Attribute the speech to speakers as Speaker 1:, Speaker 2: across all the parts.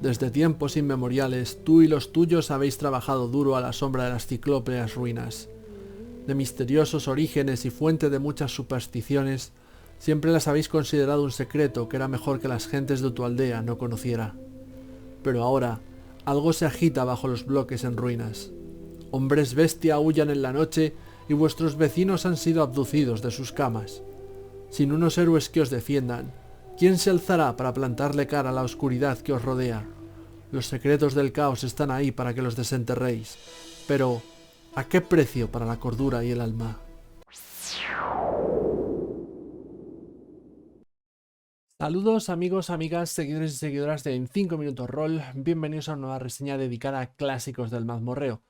Speaker 1: Desde tiempos inmemoriales, tú y los tuyos habéis trabajado duro a la sombra de las ciclópeas ruinas. De misteriosos orígenes y fuente de muchas supersticiones, siempre las habéis considerado un secreto que era mejor que las gentes de tu aldea no conociera. Pero ahora, algo se agita bajo los bloques en ruinas. Hombres bestia aúllan en la noche y vuestros vecinos han sido abducidos de sus camas. Sin unos héroes que os defiendan, ¿quién se alzará para plantarle cara a la oscuridad que os rodea? Los secretos del caos están ahí para que los desenterréis. Pero, ¿a qué precio para la cordura y el alma? Saludos amigos, amigas, seguidores y seguidoras de En 5 Minutos Roll. Bienvenidos a una nueva reseña dedicada a clásicos del mazmorreo.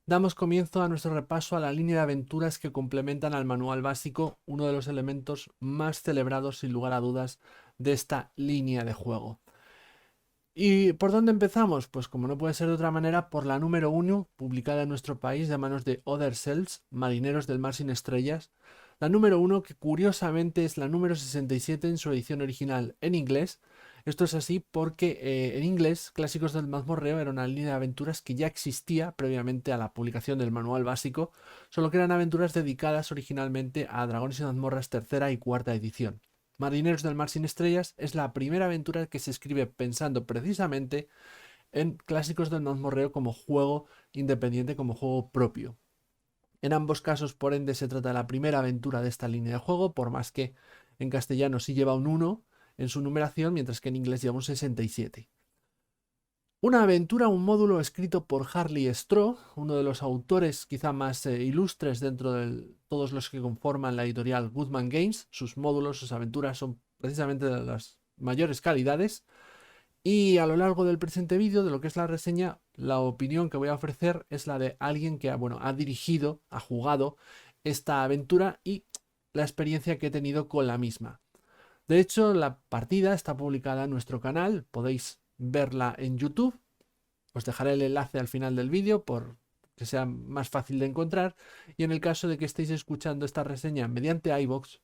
Speaker 1: Damos comienzo a nuestro repaso a la línea de aventuras que complementan al manual básico, uno de los elementos más celebrados sin lugar a dudas de esta línea de juego. ¿Y por dónde empezamos? Pues como no puede ser de otra manera, por la número 1, publicada en nuestro país de manos de Other Selves, Marineros del Mar sin Estrellas. La número 1, que curiosamente es la número 67 en su edición original en inglés. Esto es así porque en inglés Clásicos del Mazmorreo era una línea de aventuras que ya existía previamente a la publicación del manual básico, solo que eran aventuras dedicadas originalmente a Dragones y Mazmorras tercera y cuarta edición. Marineros del Mar sin Estrellas es la primera aventura que se escribe pensando precisamente en Clásicos del Mazmorreo como juego independiente, como juego propio. En ambos casos, por ende, se trata de la primera aventura de esta línea de juego, por más que en castellano sí lleva un 1 en su numeración, mientras que en inglés lleva un 67. Una aventura, un módulo escrito por Harley Stroh, uno de los autores quizá más ilustres dentro de todos los que conforman la editorial Goodman Games. Sus módulos, sus aventuras son precisamente de las mayores calidades. Y a lo largo del presente vídeo, de lo que es la reseña, la opinión que voy a ofrecer es la de alguien que ha dirigido, ha jugado esta aventura y la experiencia que he tenido con la misma. De hecho, la partida está publicada en nuestro canal, podéis verla en YouTube. Os dejaré el enlace al final del vídeo por que sea más fácil de encontrar. Y en el caso de que estéis escuchando esta reseña mediante iVoox,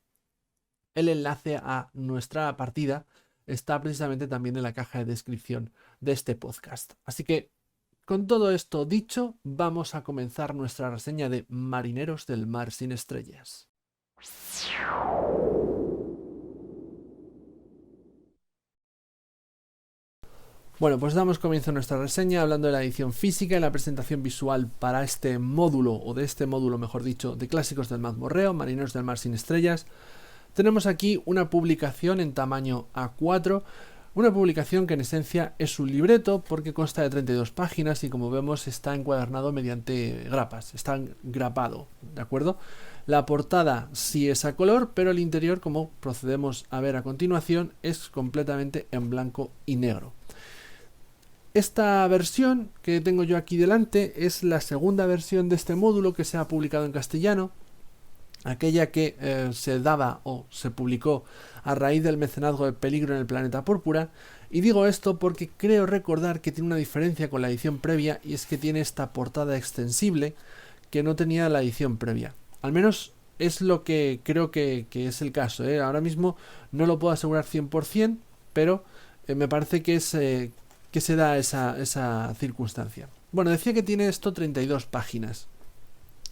Speaker 1: el enlace a nuestra partida está precisamente también en la caja de descripción de este podcast. Así que, con todo esto dicho, vamos a comenzar nuestra reseña de Marineros del Mar sin Estrellas. Bueno, pues damos comienzo a nuestra reseña hablando de la edición física y la presentación visual para este módulo, o de este módulo mejor dicho, de Clásicos del Mazmorreo, Marineros del Mar sin Estrellas. Tenemos aquí una publicación en tamaño A4, una publicación que en esencia es un libreto porque consta de 32 páginas y como vemos está encuadernado mediante grapas, está grapado, ¿de acuerdo? La portada sí es a color, pero el interior, como procedemos a ver a continuación, es completamente en blanco y negro. Esta versión que tengo yo aquí delante es la segunda versión de este módulo que se ha publicado en castellano. Aquella que se daba o se publicó a raíz del mecenazgo de Peligro en el Planeta Púrpura. Y digo esto porque creo recordar que tiene una diferencia con la edición previa, y es que tiene esta portada extensible que no tenía la edición previa. Al menos es lo que creo que es el caso, ¿eh? Ahora mismo no lo puedo asegurar 100%, pero me parece que se da esa circunstancia. Bueno, decía que tiene esto 32 páginas.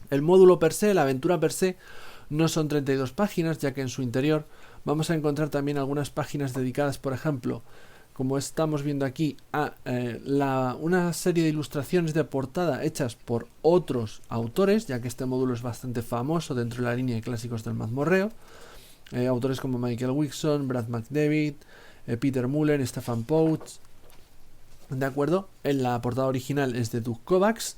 Speaker 1: El módulo per se, la aventura per se, no son 32 páginas, ya que en su interior vamos a encontrar también algunas páginas dedicadas, por ejemplo, como estamos viendo aquí, a una serie de ilustraciones de portada hechas por otros autores, ya que este módulo es bastante famoso dentro de la línea de Clásicos del Mazmorreo. Autores como Michael Wixon, Brad McDavid, Peter Mullen, Stefan Pouch. ¿De acuerdo? En la portada original es de Doug Kovacs.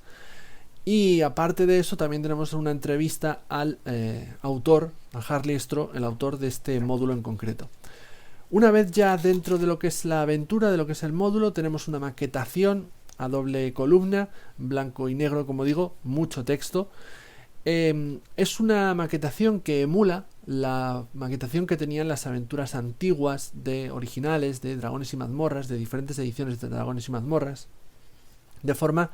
Speaker 1: Y aparte de eso también tenemos una entrevista al autor, a Harley Stroh, el autor de este módulo en concreto. Una vez ya dentro de lo que es la aventura, de lo que es el módulo, tenemos una maquetación a doble columna, blanco y negro, como digo, mucho texto. Es una maquetación que emula la maquetación que tenían las aventuras antiguas originales de Dragones y Mazmorras, de diferentes ediciones de Dragones y Mazmorras, de forma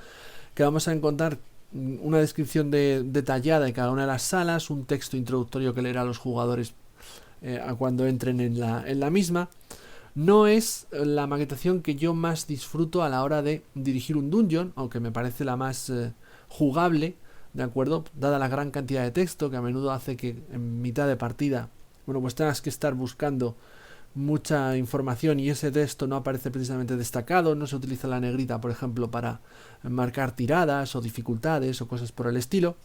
Speaker 1: que vamos a encontrar una descripción detallada de cada una de las salas, un texto introductorio que leerá a los jugadores cuando entren en la misma. No es la maquetación que yo más disfruto a la hora de dirigir un dungeon, aunque me parece la más jugable, ¿de acuerdo? Dada la gran cantidad de texto que a menudo hace que en mitad de partida, bueno, pues tengas que estar buscando mucha información y ese texto no aparece precisamente destacado, no se utiliza la negrita, por ejemplo, para marcar tiradas o dificultades o cosas por el estilo.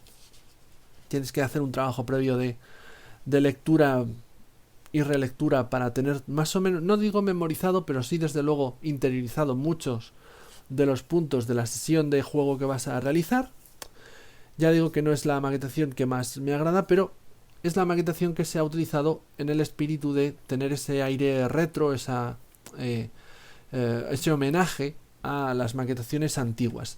Speaker 1: Tienes que hacer un trabajo previo de lectura y relectura para tener más o menos, no digo memorizado, pero sí desde luego interiorizado muchos de los puntos de la sesión de juego que vas a realizar. Ya digo que no es la maquetación que más me agrada, pero es la maquetación que se ha utilizado en el espíritu de tener ese aire retro, ese homenaje a las maquetaciones antiguas.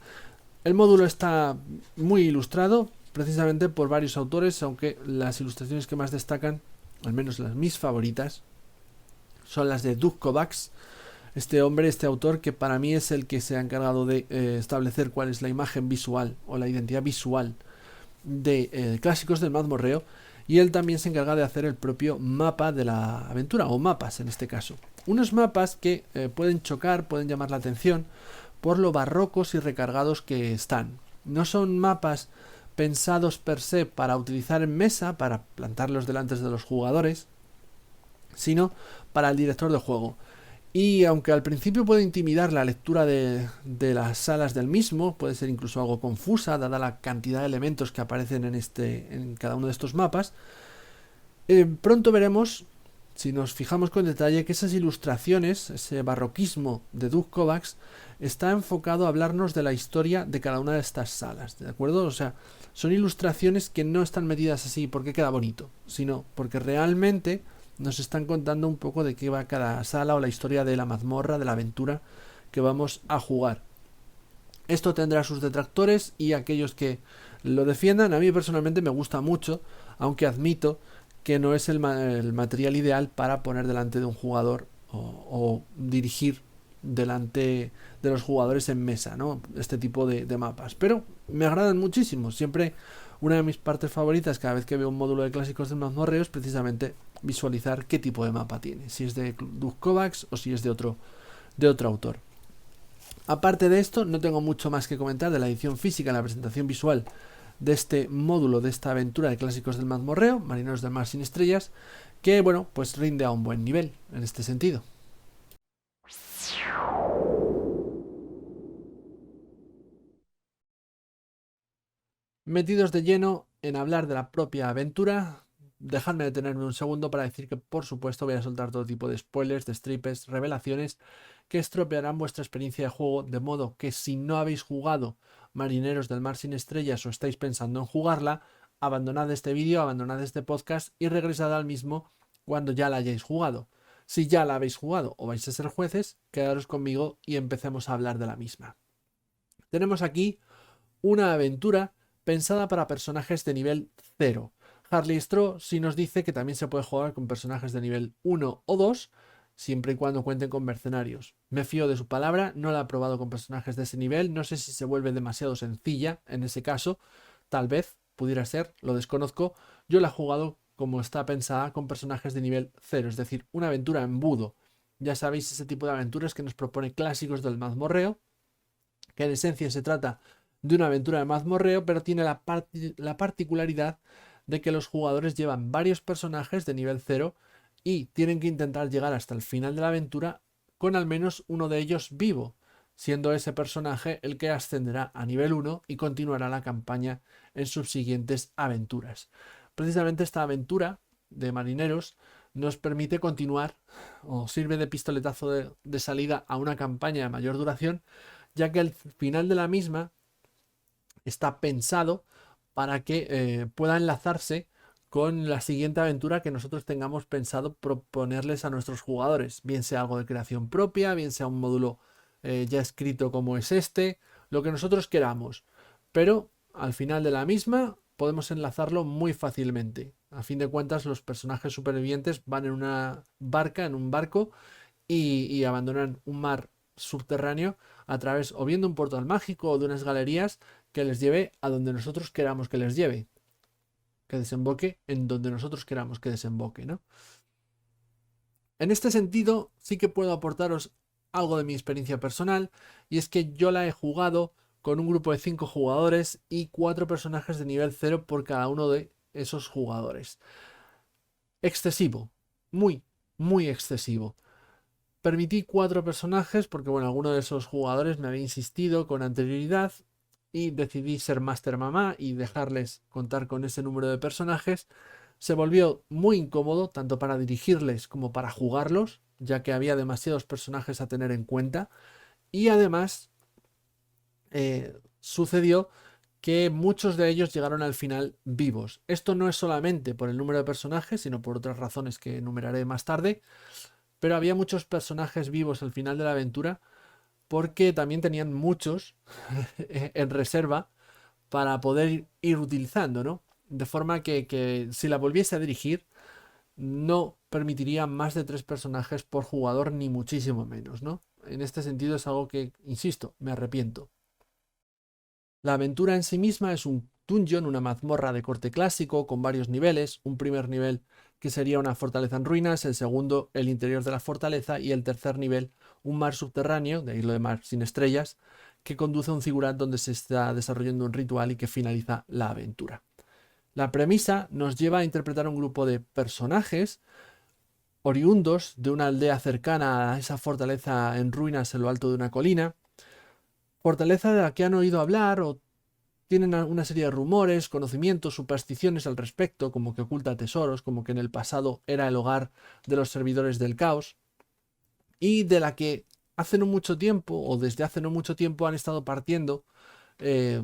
Speaker 1: El módulo está muy ilustrado, precisamente por varios autores, aunque las ilustraciones que más destacan, al menos las mis favoritas, son las de Doug Kovacs, este autor que para mí es el que se ha encargado de establecer cuál es la imagen visual o la identidad visual de clásicos del mazmorreo, y él también se encarga de hacer el propio mapa de la aventura, o mapas en este caso. Unos mapas que pueden chocar, pueden llamar la atención por lo barrocos y recargados que están. No son mapas pensados per se para utilizar en mesa, para plantarlos delante de los jugadores, sino para el director de juego. Y aunque al principio puede intimidar la lectura de las salas del mismo, puede ser incluso algo confusa, dada la cantidad de elementos que aparecen en cada uno de estos mapas, pronto veremos, si nos fijamos con detalle, que esas ilustraciones, ese barroquismo de Doug Kovacs, está enfocado a hablarnos de la historia de cada una de estas salas, ¿de acuerdo? O sea, son ilustraciones que no están metidas así porque queda bonito, sino porque realmente nos están contando un poco de qué va cada sala o la historia de la mazmorra, de la aventura que vamos a jugar. Esto tendrá sus detractores y aquellos que lo defiendan. A mí personalmente me gusta mucho, aunque admito que no es el material ideal para poner delante de un jugador o dirigir delante de los jugadores en mesa, ¿no? Este tipo de mapas. Pero me agradan muchísimo. Siempre una de mis partes favoritas cada vez que veo un módulo de clásicos del mazmorreo es precisamente visualizar qué tipo de mapa tiene. Si es de Doug Kovacs o si es de otro autor. Aparte de esto, no tengo mucho más que comentar de la edición física, la presentación visual de este módulo, de esta aventura de clásicos del mazmorreo, Marineros del Mar sin Estrellas, que bueno, pues rinde a un buen nivel en este sentido. Metidos de lleno en hablar de la propia aventura, dejadme detenerme un segundo para decir que por supuesto voy a soltar todo tipo de spoilers, de strippers, revelaciones que estropearán vuestra experiencia de juego, de modo que si no habéis jugado Marineros del Mar sin Estrellas o estáis pensando en jugarla, abandonad este vídeo, abandonad este podcast y regresad al mismo cuando ya la hayáis jugado. Si ya la habéis jugado o vais a ser jueces, quedaros conmigo y empecemos a hablar de la misma. Tenemos aquí una aventura pensada para personajes de nivel 0. Harley Straw sí nos dice que también se puede jugar con personajes de nivel 1 o 2, siempre y cuando cuenten con mercenarios. Me fío de su palabra, no la he probado con personajes de ese nivel, no sé si se vuelve demasiado sencilla en ese caso, tal vez pudiera ser, lo desconozco. Yo la he jugado como está pensada con personajes de nivel 0, es decir, una aventura embudo. Ya sabéis ese tipo de aventuras que nos propone clásicos del mazmorreo, que en esencia se trata de una aventura de mazmorreo, pero tiene la particularidad de que los jugadores llevan varios personajes de nivel 0 y tienen que intentar llegar hasta el final de la aventura con al menos uno de ellos vivo, siendo ese personaje el que ascenderá a nivel 1 y continuará la campaña en sus siguientes aventuras. Precisamente esta aventura de marineros nos permite continuar o sirve de pistoletazo de salida a una campaña de mayor duración, ya que el final de la misma está pensado para que pueda enlazarse con la siguiente aventura que nosotros tengamos pensado proponerles a nuestros jugadores, bien sea algo de creación propia, bien sea un módulo ya escrito como es este, lo que nosotros queramos. Pero al final de la misma podemos enlazarlo muy fácilmente. A fin de cuentas, los personajes supervivientes van en una barca, en un barco, y abandonan un mar subterráneo a través o bien de un portal mágico o de unas galerías que les lleve a donde nosotros queramos que les lleve, que desemboque en donde nosotros queramos que desemboque, ¿no? En este sentido, sí que puedo aportaros algo de mi experiencia personal, y es que yo la he jugado con un grupo de 5 jugadores y 4 personajes de nivel 0 por cada uno de esos jugadores. Excesivo, muy, muy excesivo. Permití 4 personajes porque, bueno, alguno de esos jugadores me había insistido con anterioridad y decidí ser Master Mamá y dejarles contar con ese número de personajes. Se volvió muy incómodo tanto para dirigirles como para jugarlos, ya que había demasiados personajes a tener en cuenta. Y además sucedió que muchos de ellos llegaron al final vivos. Esto no es solamente por el número de personajes, sino por otras razones que enumeraré más tarde. Pero había muchos personajes vivos al final de la aventura porque también tenían muchos en reserva para poder ir utilizando, ¿no? De forma que si la volviese a dirigir, no permitiría más de 3 personajes por jugador, ni muchísimo menos, ¿no? En este sentido es algo que, insisto, me arrepiento. La aventura en sí misma es un dungeon, una mazmorra de corte clásico, con varios niveles. Un primer nivel que sería una fortaleza en ruinas, el segundo el interior de la fortaleza y el tercer nivel un mar subterráneo, de ahí lo de mar sin estrellas, que conduce a un zigurat donde se está desarrollando un ritual y que finaliza la aventura. La premisa nos lleva a interpretar un grupo de personajes oriundos de una aldea cercana a esa fortaleza en ruinas en lo alto de una colina, fortaleza de la que han oído hablar o tienen una serie de rumores, conocimientos, supersticiones al respecto, como que oculta tesoros, como que en el pasado era el hogar de los servidores del caos, y de la que hace no mucho tiempo, o desde hace no mucho tiempo, han estado partiendo eh,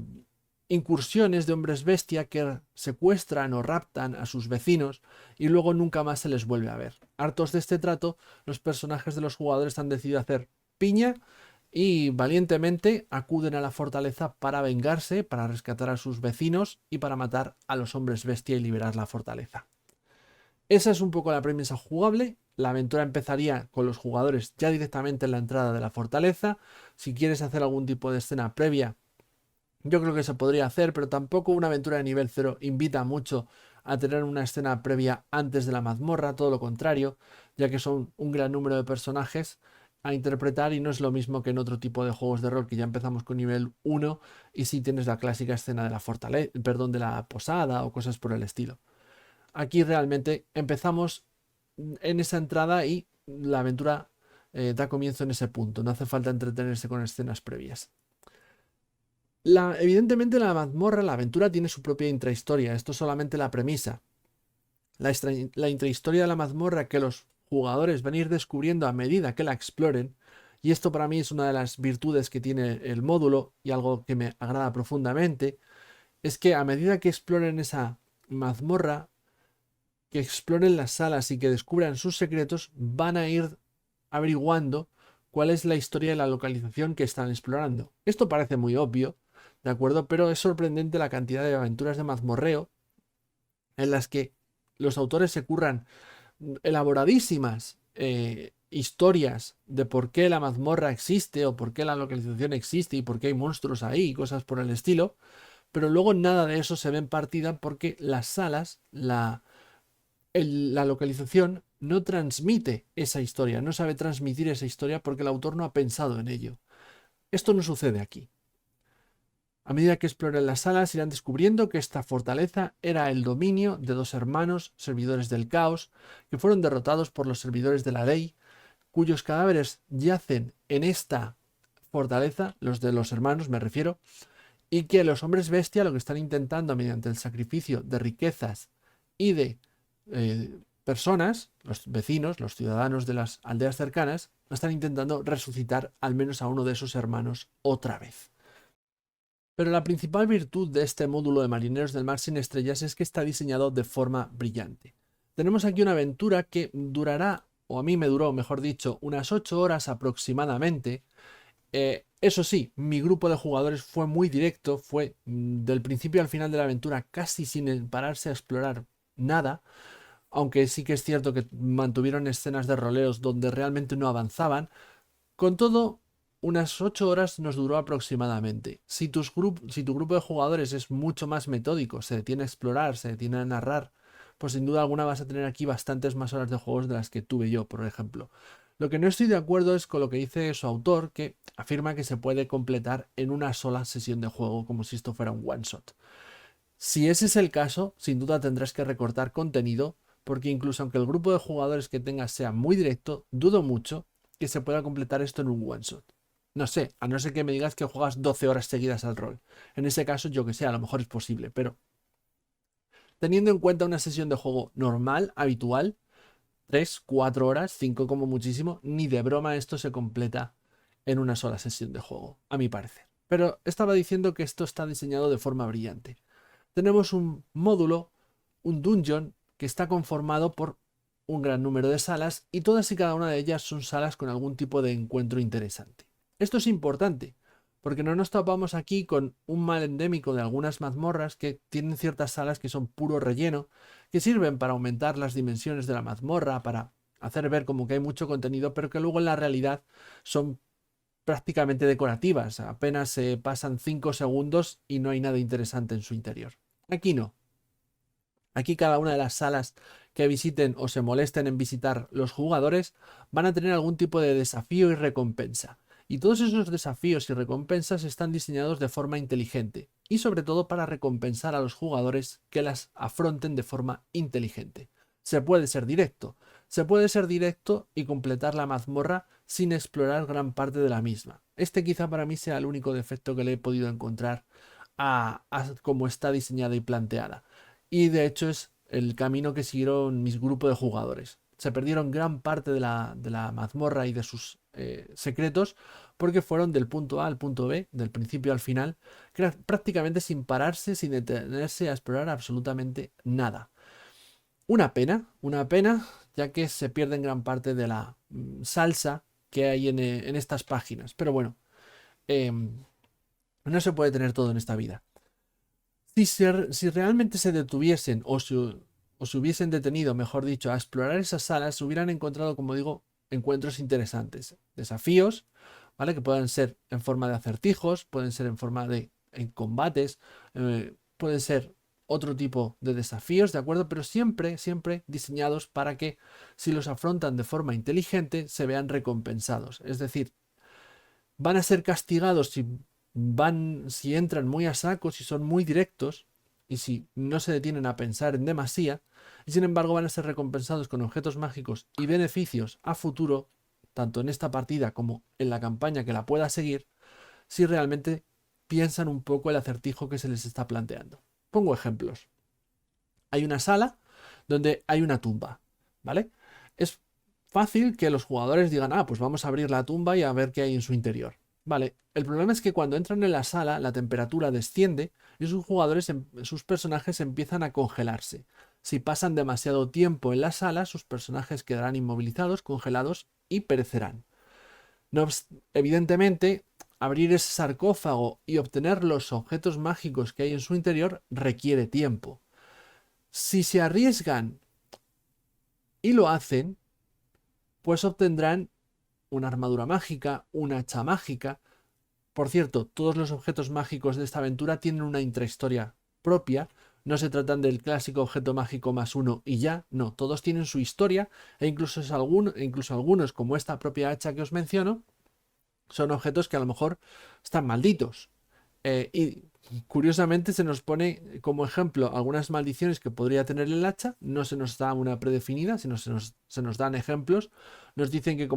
Speaker 1: incursiones de hombres bestia que secuestran o raptan a sus vecinos y luego nunca más se les vuelve a ver. Hartos de este trato, los personajes de los jugadores han decidido hacer piña y valientemente acuden a la fortaleza para vengarse, para rescatar a sus vecinos y para matar a los hombres bestia y liberar la fortaleza. Esa es un poco la premisa jugable. La aventura empezaría con los jugadores ya directamente en la entrada de la fortaleza. Si quieres hacer algún tipo de escena previa, yo creo que se podría hacer, pero tampoco una aventura de nivel 0 invita mucho a tener una escena previa antes de la mazmorra, todo lo contrario, ya que son un gran número de personajes a interpretar y no es lo mismo que en otro tipo de juegos de rol que ya empezamos con nivel 1 y si tienes la clásica escena de la fortaleza, perdón, de la posada o cosas por el estilo. Aquí realmente empezamos en esa entrada y la aventura da comienzo en ese punto, no hace falta entretenerse con escenas previas. Evidentemente la mazmorra, la aventura tiene su propia intrahistoria, esto es solamente la premisa. La intrahistoria de la mazmorra que los jugadores van a ir descubriendo a medida que la exploren, y esto para mí es una de las virtudes que tiene el módulo y algo que me agrada profundamente, es que a medida que exploren esa mazmorra, que exploren las salas y que descubran sus secretos, van a ir averiguando cuál es la historia de la localización que están explorando. Esto parece muy obvio, ¿de acuerdo? Pero es sorprendente la cantidad de aventuras de mazmorreo en las que los autores se curran elaboradísimas historias de por qué la mazmorra existe o por qué la localización existe y por qué hay monstruos ahí y cosas por el estilo, pero luego nada de eso se ve en partida porque las salas, la localización no transmite esa historia, no sabe transmitir esa historia porque el autor no ha pensado en ello. Esto no sucede aquí. A medida que exploren las salas irán descubriendo que esta fortaleza era el dominio de 2 hermanos, servidores del caos, que fueron derrotados por los servidores de la ley, cuyos cadáveres yacen en esta fortaleza, los de los hermanos me refiero, y que los hombres bestia lo que están intentando mediante el sacrificio de riquezas y de personas, los vecinos, los ciudadanos de las aldeas cercanas, están intentando resucitar al menos a uno de esos hermanos otra vez. Pero la principal virtud de este módulo de Marineros del Mar sin Estrellas es que está diseñado de forma brillante. Tenemos aquí una aventura que durará, o a mí me duró, mejor dicho, unas 8 horas aproximadamente. Eso sí, mi grupo de jugadores fue muy directo, fue del principio al final de la aventura casi sin pararse a explorar nada, aunque sí que es cierto que mantuvieron escenas de roleos donde realmente no avanzaban. Con todo, unas 8 horas nos duró aproximadamente. Si tu grupo de jugadores es mucho más metódico, se detiene a explorar, se detiene a narrar, pues sin duda alguna vas a tener aquí bastantes más horas de juegos de las que tuve yo, por ejemplo. Lo que no estoy de acuerdo es con lo que dice su autor, que afirma que se puede completar en una sola sesión de juego, como si esto fuera un one shot. Si ese es el caso, sin duda tendrás que recortar contenido, porque incluso aunque el grupo de jugadores que tengas sea muy directo, dudo mucho que se pueda completar esto en un one shot. No sé, a no ser que me digas que juegas 12 horas seguidas al rol. En ese caso, yo que sé, a lo mejor es posible, pero teniendo en cuenta una sesión de juego normal, habitual, 3, 4 horas, 5 como muchísimo, ni de broma esto se completa en una sola sesión de juego, a mi parecer. Pero estaba diciendo que esto está diseñado de forma brillante. Tenemos un módulo, un dungeon, que está conformado por un gran número de salas y todas y cada una de ellas son salas con algún tipo de encuentro interesante. Esto es importante, porque no nos topamos aquí con un mal endémico de algunas mazmorras que tienen ciertas salas que son puro relleno, que sirven para aumentar las dimensiones de la mazmorra, para hacer ver como que hay mucho contenido, pero que luego en la realidad son prácticamente decorativas, apenas se pasan 5 segundos y no hay nada interesante en su interior. Aquí no. Aquí cada una de las salas que visiten o se molesten en visitar los jugadores van a tener algún tipo de desafío y recompensa. Y todos esos desafíos y recompensas están diseñados de forma inteligente y sobre todo para recompensar a los jugadores que las afronten de forma inteligente. Se puede ser directo y completar la mazmorra sin explorar gran parte de la misma. Este quizá para mí sea el único defecto que le he podido encontrar a cómo está diseñada y planteada. Y de hecho es el camino que siguieron mis grupos de jugadores. Se perdieron gran parte de la mazmorra y de sus secretos porque fueron del punto A al punto B, del principio al final, prácticamente sin pararse, sin detenerse a explorar absolutamente nada. Una pena, ya que se pierden gran parte de la salsa que hay en estas páginas. Pero bueno, no se puede tener todo en esta vida. Si realmente se detuviesen o se hubiesen detenido, mejor dicho, a explorar esas salas, hubieran encontrado, como digo, encuentros interesantes, desafíos, ¿vale? Que pueden ser en forma de acertijos, pueden ser en forma de combates, pueden ser otro tipo de desafíos, ¿de acuerdo? Pero siempre, siempre diseñados para que si los afrontan de forma inteligente se vean recompensados. Es decir, van a ser castigados si entran muy a saco, si son muy directos y si no se detienen a pensar en demasía, y sin embargo van a ser recompensados con objetos mágicos y beneficios a futuro, tanto en esta partida como en la campaña que la pueda seguir, si realmente piensan un poco el acertijo que se les está planteando. Pongo ejemplos. Hay una sala donde hay una tumba, ¿vale? Es fácil que los jugadores digan, pues vamos a abrir la tumba y a ver qué hay en su interior. Vale, el problema es que cuando entran en la sala la temperatura desciende y sus personajes empiezan a congelarse. Si pasan demasiado tiempo en la sala, sus personajes quedarán inmovilizados, congelados y perecerán. Evidentemente, abrir ese sarcófago y obtener los objetos mágicos que hay en su interior requiere tiempo. Si se arriesgan y lo hacen, pues obtendrán una armadura mágica, una hacha mágica. Por cierto, todos los objetos mágicos de esta aventura tienen una intrahistoria propia. No se tratan del clásico objeto mágico +1 y ya, no, todos tienen su historia incluso algunos, como esta propia hacha que os menciono, son objetos que a lo mejor están malditos. Y curiosamente se nos pone como ejemplo algunas maldiciones que podría tener el hacha, no se nos da una predefinida, sino se nos dan ejemplos, nos dicen que,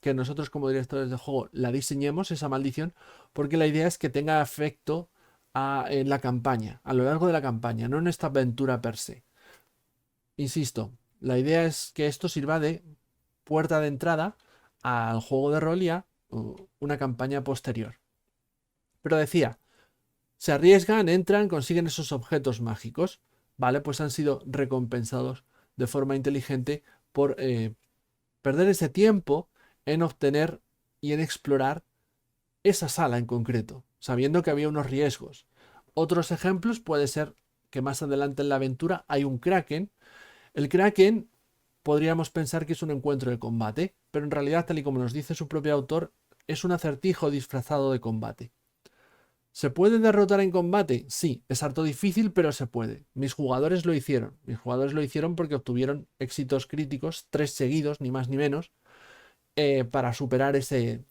Speaker 1: que nosotros como directores de juego la diseñemos esa maldición, porque la idea es que tenga efecto en la campaña, a lo largo de la campaña, no en esta aventura per se. Insisto, la idea es que esto sirva de puerta de entrada al juego de rol y a una campaña posterior. Pero decía, se arriesgan, entran, consiguen esos objetos mágicos, ¿vale? Pues han sido recompensados de forma inteligente por perder ese tiempo en obtener y en explorar esa sala en concreto, sabiendo que había unos riesgos. Otros ejemplos puede ser que más adelante en la aventura hay un Kraken. El Kraken podríamos pensar que es un encuentro de combate, pero en realidad, tal y como nos dice su propio autor, es un acertijo disfrazado de combate. ¿Se puede derrotar en combate? Sí, es harto difícil, pero se puede. Mis jugadores lo hicieron. Mis jugadores lo hicieron porque obtuvieron éxitos críticos, 3 seguidos, ni más ni menos, para superar ese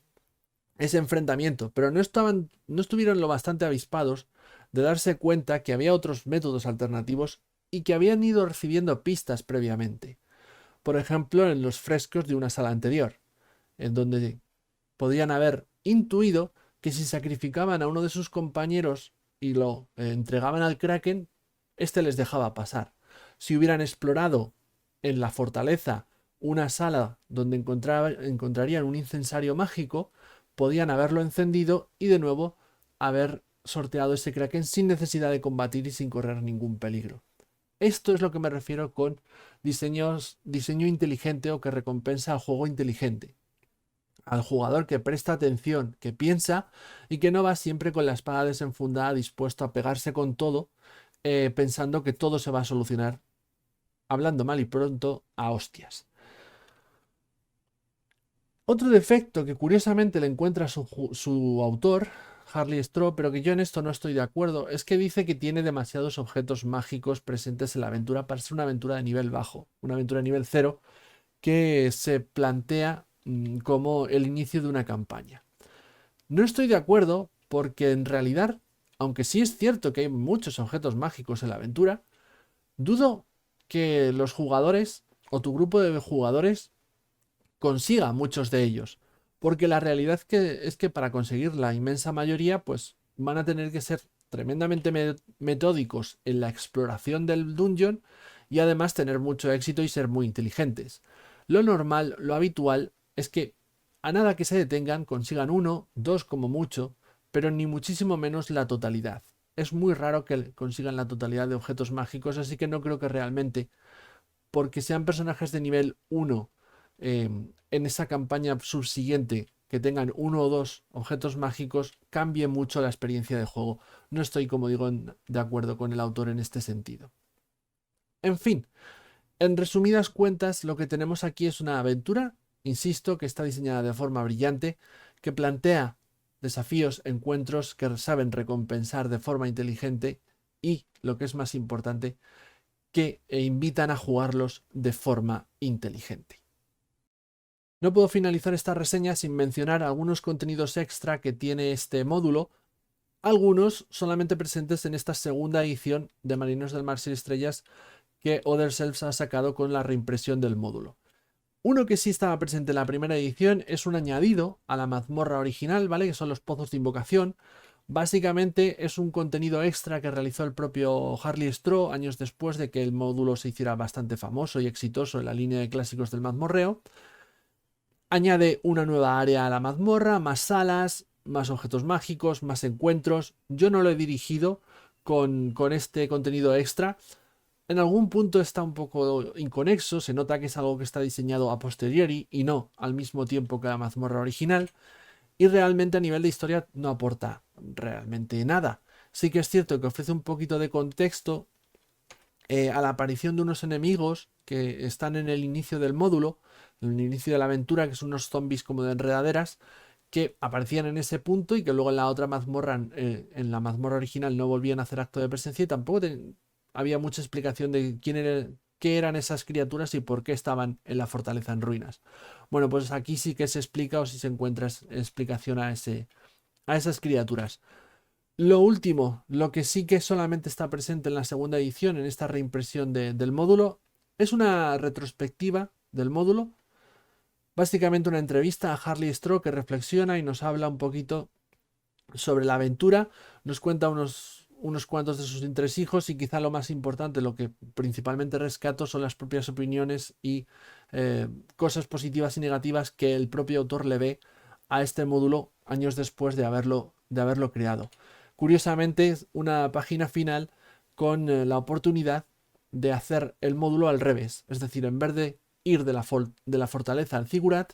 Speaker 1: enfrentamiento. Pero no estuvieron lo bastante avispados de darse cuenta que había otros métodos alternativos y que habían ido recibiendo pistas previamente. Por ejemplo, en los frescos de una sala anterior, en donde podrían haber intuido que si sacrificaban a uno de sus compañeros y lo entregaban al Kraken, este les dejaba pasar. Si hubieran explorado en la fortaleza una sala donde encontrarían un incensario mágico, podían haberlo encendido y de nuevo haber sorteado ese Kraken sin necesidad de combatir y sin correr ningún peligro. Esto es lo que me refiero con diseño inteligente o que recompensa al juego inteligente. Al jugador que presta atención, que piensa y que no va siempre con la espada desenfundada dispuesto a pegarse con todo, pensando que todo se va a solucionar, hablando mal y pronto, a hostias. Otro defecto que curiosamente le encuentra su autor, Harley Straw, pero que yo en esto no estoy de acuerdo, es que dice que tiene demasiados objetos mágicos presentes en la aventura para ser una aventura de nivel bajo, una aventura de nivel 0 que se plantea como el inicio de una campaña. No estoy de acuerdo porque en realidad, aunque sí es cierto que hay muchos objetos mágicos en la aventura, dudo que los jugadores o tu grupo de jugadores consiga muchos de ellos. Porque la realidad es que para conseguir la inmensa mayoría, pues van a tener que ser tremendamente metódicos en la exploración del dungeon y además tener mucho éxito y ser muy inteligentes. Lo normal, lo habitual, es que a nada que se detengan consigan uno, dos como mucho, pero ni muchísimo menos la totalidad. Es muy raro que consigan la totalidad de objetos mágicos, así que no creo que realmente, porque sean personajes de nivel 1 en esa campaña subsiguiente que tengan uno o dos objetos mágicos, cambie mucho la experiencia de juego. No estoy, como digo, de acuerdo con el autor en este sentido. En fin, en resumidas cuentas, lo que tenemos aquí es una aventura, insisto, que está diseñada de forma brillante, que plantea desafíos, encuentros que saben recompensar de forma inteligente y, lo que es más importante, que invitan a jugarlos de forma inteligente. No puedo finalizar esta reseña sin mencionar algunos contenidos extra que tiene este módulo, algunos solamente presentes en esta segunda edición de Marineros del Mar sin Estrellas que Other Selves ha sacado con la reimpresión del módulo. Uno que sí estaba presente en la primera edición es un añadido a la mazmorra original, ¿vale? Que son los pozos de invocación. Básicamente es un contenido extra que realizó el propio Harley Straw años después de que el módulo se hiciera bastante famoso y exitoso en la línea de clásicos del mazmorreo. Añade una nueva área a la mazmorra, más salas, más objetos mágicos, más encuentros. Yo no lo he dirigido con este contenido extra. En algún punto está un poco inconexo, se nota que es algo que está diseñado a posteriori y no al mismo tiempo que la mazmorra original. Y realmente a nivel de historia no aporta realmente nada. Sí que es cierto que ofrece un poquito de contexto a la aparición de unos enemigos que están en el inicio del módulo, en el inicio de la aventura, que son unos zombies como de enredaderas, que aparecían en ese punto y que luego en la otra mazmorra, en la mazmorra original, no volvían a hacer acto de presencia y tampoco había mucha explicación de qué eran esas criaturas y por qué estaban en la fortaleza en ruinas. Bueno, pues aquí sí que se explica o si se encuentra explicación a esas criaturas. Lo último, lo que sí que solamente está presente en la segunda edición, en esta reimpresión del módulo, es una retrospectiva del módulo. Básicamente una entrevista a Harley Straw que reflexiona y nos habla un poquito sobre la aventura. Nos cuenta unos cuantos de sus entresijos y quizá lo más importante, lo que principalmente rescato son las propias opiniones y cosas positivas y negativas que el propio autor le ve a este módulo años después de haberlo creado. Curiosamente, es una página final con la oportunidad de hacer el módulo al revés, es decir, en vez de ir de la fortaleza al Ziggurat,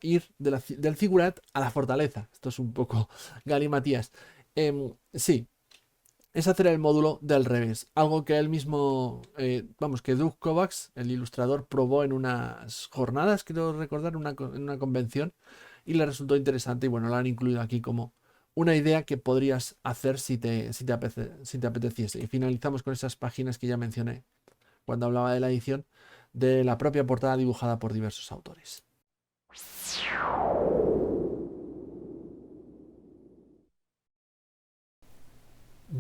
Speaker 1: ir del Ziggurat a la fortaleza. Esto es un poco galimatías. Sí, es hacer el módulo del revés. Algo que él mismo, que Doug Kovacs, el ilustrador, probó en unas jornadas, quiero recordar, en una convención, y le resultó interesante y bueno, lo han incluido aquí como una idea que podrías hacer si te apeteciese. Y finalizamos con esas páginas que ya mencioné cuando hablaba de la edición, de la propia portada dibujada por diversos autores.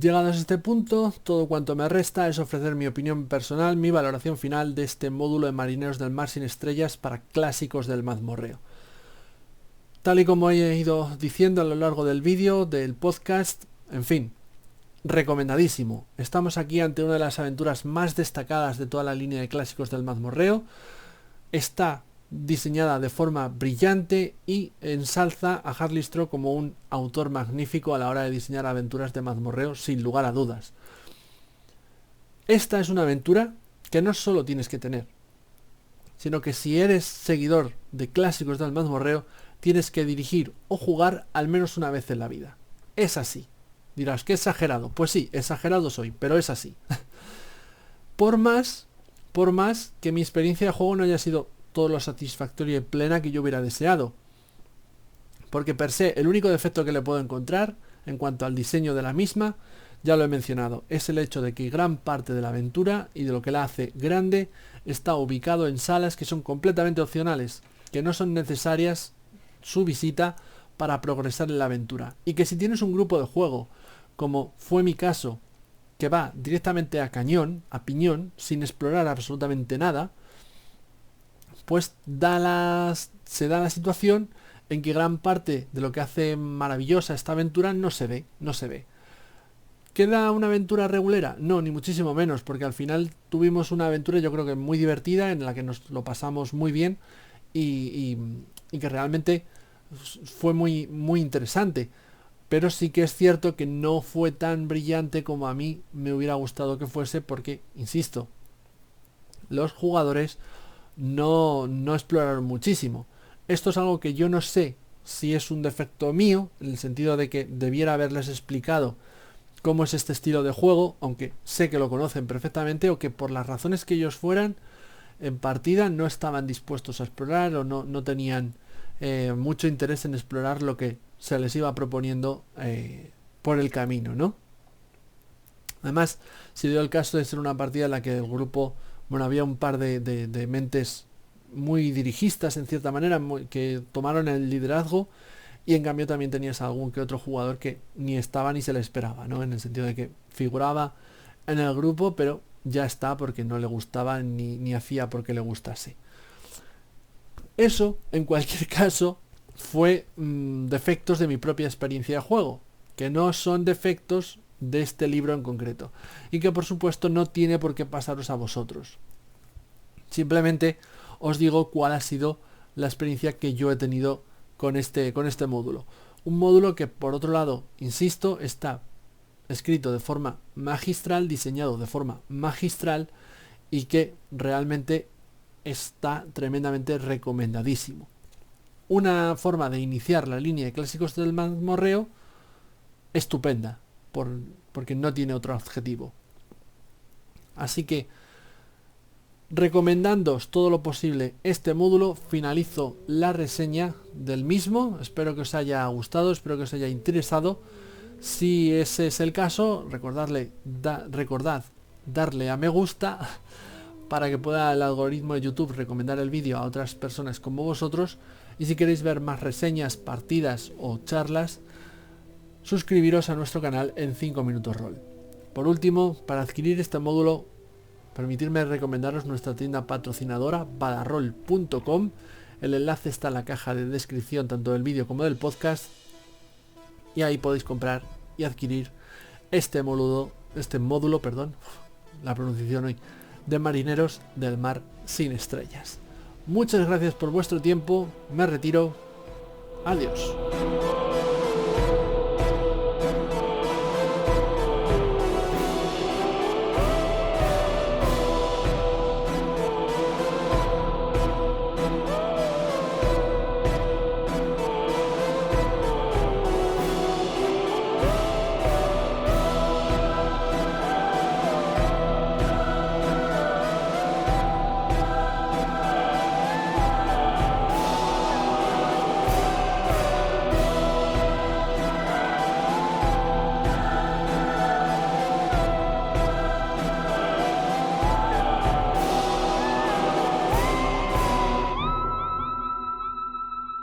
Speaker 1: Llegados a este punto, todo cuanto me resta es ofrecer mi opinión personal, mi valoración final de este módulo de Marineros del Mar sin Estrellas para clásicos del mazmorreo. Tal y como he ido diciendo a lo largo del vídeo, del podcast, en fin, recomendadísimo. Estamos aquí ante una de las aventuras más destacadas de toda la línea de clásicos del mazmorreo. Está diseñada de forma brillante y ensalza a Harley-Stroh como un autor magnífico a la hora de diseñar aventuras de mazmorreo, sin lugar a dudas. Esta es una aventura que no solo tienes que tener, sino que si eres seguidor de clásicos del mazmorreo, tienes que dirigir o jugar al menos una vez en la vida. Es así. Dirás, ¿qué exagerado? Pues sí, exagerado soy, pero es así. Por más que mi experiencia de juego no haya sido todo lo satisfactoria y plena que yo hubiera deseado. Porque per se, el único defecto que le puedo encontrar en cuanto al diseño de la misma, ya lo he mencionado, es el hecho de que gran parte de la aventura y de lo que la hace grande está ubicado en salas que son completamente opcionales, que no son necesarias su visita para progresar en la aventura. Y que si tienes un grupo de juego, como fue mi caso, que va directamente a cañón, a piñón, sin explorar absolutamente nada, pues se da la situación en que gran parte de lo que hace maravillosa esta aventura no se ve. ¿Queda una aventura regulera? No, ni muchísimo menos, porque al final tuvimos una aventura yo creo que muy divertida, en la que nos lo pasamos muy bien y que realmente fue muy, muy interesante. Pero sí que es cierto que no fue tan brillante como a mí me hubiera gustado que fuese, porque, insisto, los jugadores no exploraron muchísimo. Esto es algo que yo no sé si es un defecto mío, en el sentido de que debiera haberles explicado cómo es este estilo de juego, aunque sé que lo conocen perfectamente, o que por las razones que ellos fueran, en partida no estaban dispuestos a explorar o no tenían mucho interés en explorar lo que se les iba proponiendo por el camino, ¿no? Además, se dio el caso de ser una partida en la que el grupo, bueno, había un par de mentes muy dirigistas en cierta manera, que tomaron el liderazgo, y en cambio también tenías algún que otro jugador que ni estaba ni se le esperaba, ¿no? En el sentido de que figuraba en el grupo, pero ya está porque no le gustaba ni hacía porque le gustase. Eso, en cualquier caso, fue defectos de mi propia experiencia de juego, que no son defectos de este libro en concreto, y que por supuesto no tiene por qué pasaros a vosotros. Simplemente os digo cuál ha sido la experiencia que yo he tenido con este módulo. Un módulo que, por otro lado, insisto, está escrito de forma magistral, diseñado de forma magistral, y que realmente está tremendamente recomendadísimo. Una forma de iniciar la línea de clásicos del mazmorreo estupenda, porque no tiene otro adjetivo. Así que, recomendándoos todo lo posible este módulo, finalizo la reseña del mismo. Espero que os haya gustado, espero que os haya interesado. Si ese es el caso, recordad darle a me gusta para que pueda el algoritmo de YouTube recomendar el vídeo a otras personas como vosotros. Y si queréis ver más reseñas, partidas o charlas, suscribiros a nuestro canal en 5 Minutos Roll. Por último, para adquirir este módulo, permitidme recomendaros nuestra tienda patrocinadora, badarroll.com. El enlace está en la caja de descripción tanto del vídeo como del podcast, y ahí podéis comprar y adquirir este módulo, la pronunciación hoy, de Marineros del Mar sin Estrellas. Muchas gracias por vuestro tiempo, me retiro, adiós.